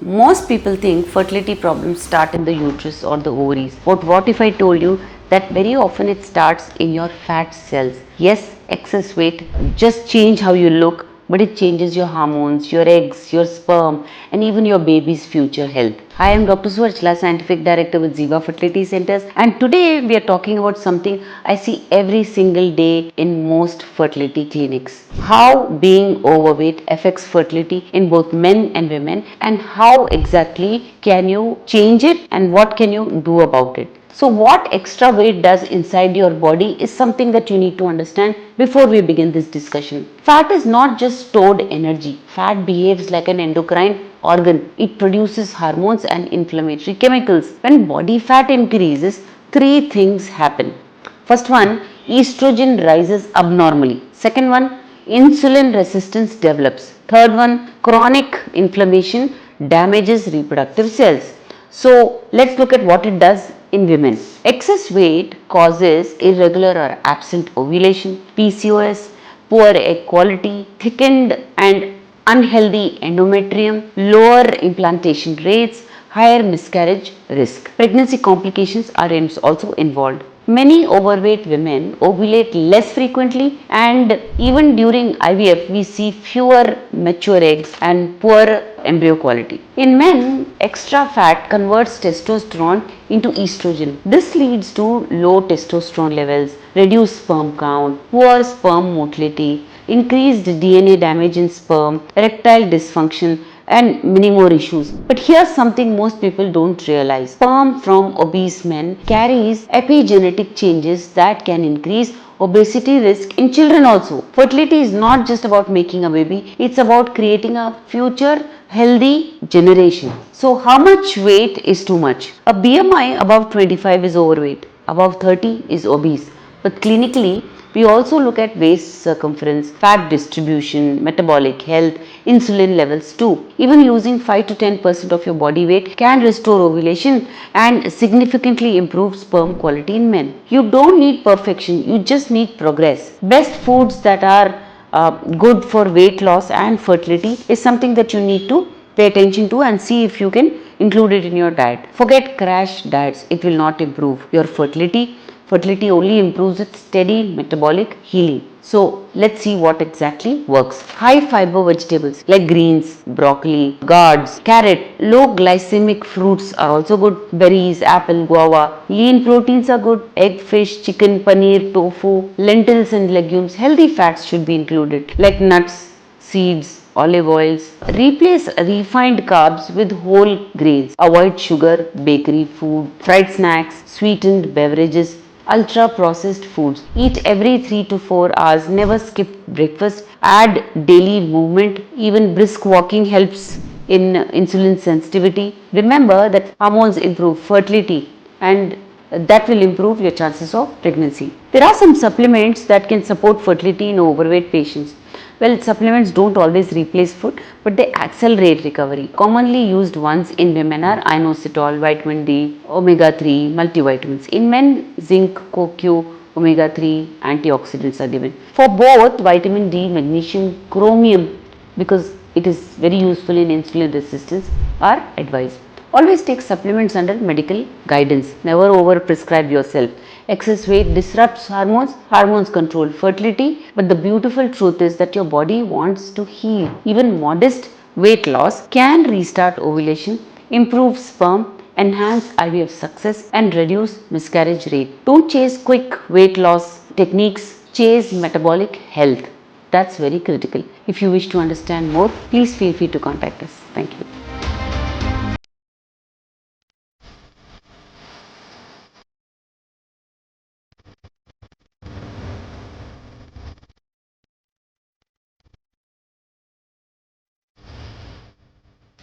Most people think fertility problems start in the uterus or the ovaries. But what if I told you that very often it starts in your fat cells? Yes, excess weight just change how you look, but it changes your hormones, your eggs, your sperm, and even your baby's future health. Hi, I am Dr. Suvarchala, Scientific Director with Ziva Fertility Centers, and today we are talking about something I see every single day in most fertility clinics. How being overweight affects fertility in both men and women, and how exactly can you change it and what can you do about it. So what extra weight does inside your body is something that you need to understand before we begin this discussion. Fat is not just stored energy. Fat behaves like an endocrine organ. It produces hormones and inflammatory chemicals. When body fat increases, three things happen. First one, estrogen rises abnormally. Second one, insulin resistance develops. Third one, chronic inflammation damages reproductive cells. So let's look at what it does in women. Excess weight causes irregular or absent ovulation, PCOS, poor egg quality, thickened and unhealthy endometrium, lower implantation rates, higher miscarriage risk. Pregnancy complications are also involved. Many overweight women ovulate less frequently, and even during IVF, we see fewer mature eggs and poor embryo quality. In men, extra fat converts testosterone into estrogen. This leads to low testosterone levels, reduced sperm count, poor sperm motility, increased DNA damage in sperm, erectile dysfunction, and many more issues. But here's something most people don't realize. Sperm from obese men carries epigenetic changes that can increase obesity risk in children also. Fertility is not just about making a baby, it's about creating a future healthy generation. So how much weight is too much? A BMI above 25 is overweight, above 30 is obese. But clinically, we also look at waist circumference, fat distribution, metabolic health, insulin levels too. Even using 5 to 10% of your body weight can restore ovulation and significantly improve sperm quality in men. You don't need perfection, you just need progress. Best foods that are good for weight loss and fertility is something that you need to pay attention to and see if you can include it in your diet. Forget crash diets, it will not improve your fertility. Fertility only improves with steady metabolic healing. So let's see what exactly works. High fiber vegetables like greens, broccoli, gourds, carrot, low glycemic fruits are also good. Berries, apple, guava. Lean proteins are good. Egg, fish, chicken, paneer, tofu, lentils and legumes. Healthy fats should be included like nuts, seeds, olive oils. Replace refined carbs with whole grains. Avoid sugar, bakery food, fried snacks, sweetened beverages, ultra processed foods. Eat every 3 to 4 hours. Never skip breakfast. Add daily movement. Even brisk walking helps in insulin sensitivity. Remember that hormones improve fertility, and that will improve your chances of pregnancy. There are some supplements that can support fertility in overweight patients. Well, supplements don't always replace food, but they accelerate recovery. Commonly used ones in women are inositol, vitamin D, omega 3, multivitamins. In men, zinc, CoQ, omega 3, antioxidants are given. For both vitamin D, magnesium, chromium, because it is very useful in insulin resistance, are advised. Always take supplements under medical guidance. Never over prescribe yourself. Excess weight disrupts hormones, hormones control fertility, but the beautiful truth is that your body wants to heal. Even modest weight loss can restart ovulation, improve sperm, enhance IVF success, and reduce miscarriage rate. Don't chase quick weight loss techniques, chase metabolic health. That's very critical. If you wish to understand more, please feel free to contact us. Thank you.